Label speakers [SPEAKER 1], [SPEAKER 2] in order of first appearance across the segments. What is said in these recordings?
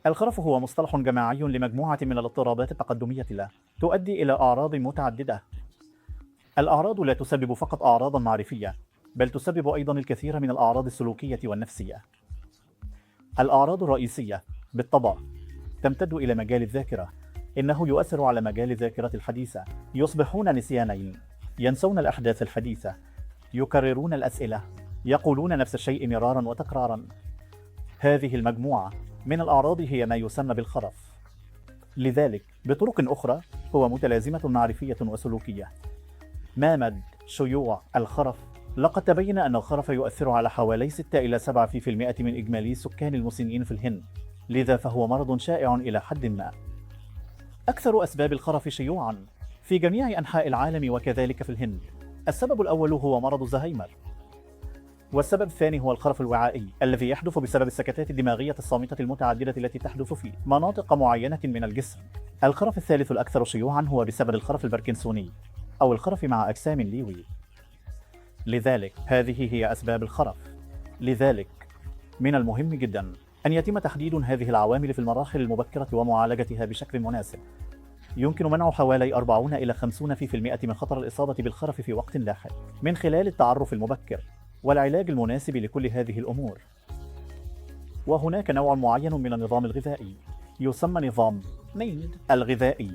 [SPEAKER 1] الخرف هو مصطلح جماعي لمجموعة من الاضطرابات التقدمية تؤدي إلى أعراض متعددة. الأعراض لا تسبب فقط أعراضا معرفية، بل تسبب أيضا الكثير من الأعراض السلوكية والنفسية. الأعراض الرئيسية بالطبع تمتد إلى مجال الذاكرة. إنه يؤثر على مجال الذاكرة الحديثة. يصبحون نسيانين، ينسون الأحداث الحديثة، يكررون الأسئلة، يقولون نفس الشيء مرارا وتكرارا. هذه المجموعة من الأعراض هي ما يسمى بالخرف. لذلك بطرق أخرى هو متلازمة معرفية وسلوكية. ما مدى شيوع الخرف؟ لقد تبين أن الخرف يؤثر على حوالي 6 إلى 7% من إجمالي سكان المسنين في الهند، لذا فهو مرض شائع إلى حد ما. أكثر أسباب الخرف شيوعاً في جميع أنحاء العالم وكذلك في الهند. السبب الأول هو مرض الزهايمر، والسبب الثاني هو الخرف الوعائي الذي يحدث بسبب السكتات الدماغية الصامتة المتعددة التي تحدث في مناطق معينة من الجسم. الخرف الثالث الأكثر شيوعاً هو بسبب الخرف الباركنسوني أو الخرف مع أجسام ليوي. لذلك هذه هي أسباب الخرف. لذلك من المهم جدا أن يتم تحديد هذه العوامل في المراحل المبكرة ومعالجتها بشكل مناسب. يمكن منع حوالي 40 إلى 50% من خطر الإصابة بالخرف في وقت لاحق من خلال التعرف المبكر والعلاج المناسب لكل هذه الأمور. وهناك نوع معين من النظام الغذائي يسمى نظام ميد الغذائي.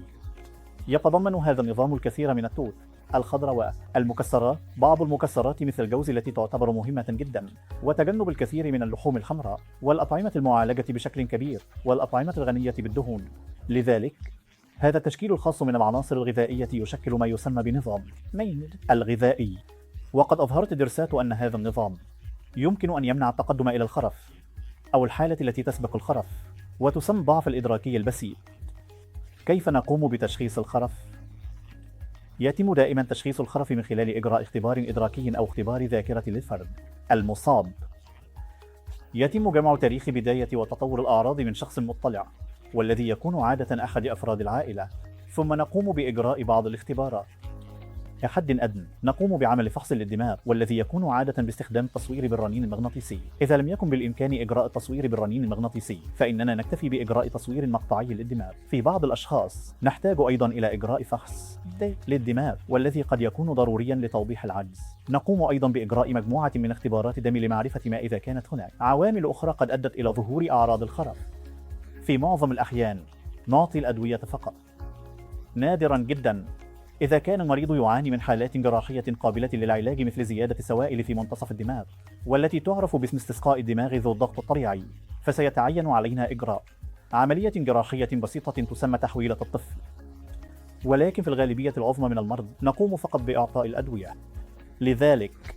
[SPEAKER 1] يتضمن هذا النظام الكثير من التوت، الخضروات، المكسرات، بعض المكسرات مثل الجوز التي تعتبر مهمة جدا، وتجنب الكثير من اللحوم الحمراء، والأطعمة المعالجة بشكل كبير، والأطعمة الغنية بالدهون. لذلك هذا التشكيل الخاص من العناصر الغذائية يشكل ما يسمى بنظام ميد الغذائي. وقد أظهرت الدراسات أن هذا النظام يمكن أن يمنع التقدم إلى الخرف أو الحالة التي تسبق الخرف، وتسمى الضعف الإدراكي البسيط. كيف نقوم بتشخيص الخرف؟ يتم دائما تشخيص الخرف من خلال إجراء اختبار إدراكي أو اختبار ذاكرة للفرد المصاب. يتم جمع تاريخ بداية وتطور الأعراض من شخص مطلع، والذي يكون عادة أحد أفراد العائلة، ثم نقوم بإجراء بعض الاختبارات. كحد أدنى نقوم بعمل فحص للدماغ، والذي يكون عادة باستخدام التصوير بالرنين المغناطيسي. إذا لم يكن بالإمكان إجراء التصوير بالرنين المغناطيسي، فإننا نكتفي بإجراء تصوير مقطعي للدماغ. في بعض الأشخاص نحتاج أيضا إلى إجراء فحص للدماغ، والذي قد يكون ضروريا لتوضيح العجز. نقوم أيضا بإجراء مجموعة من اختبارات الدم لمعرفة ما إذا كانت هناك عوامل أخرى قد أدت إلى ظهور أعراض الخرف. في معظم الأحيان نعطي الأدوية فقط. نادرا جدا إذا كان المريض يعاني من حالات جراحية قابلة للعلاج مثل زيادة السوائل في منتصف الدماغ، والتي تعرف باسم استسقاء الدماغ ذو الضغط الطبيعي، فسيتعين علينا إجراء عملية جراحية بسيطة تسمى تحويلة الطفل. ولكن في الغالبية العظمى من المرضى نقوم فقط بإعطاء الأدوية. لذلك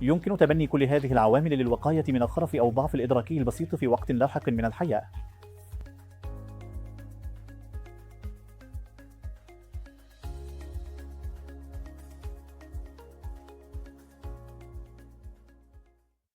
[SPEAKER 1] يمكن تبني كل هذه العوامل للوقاية من الخرف أو الضعف الإدراكي البسيط في وقت لاحق من الحياة.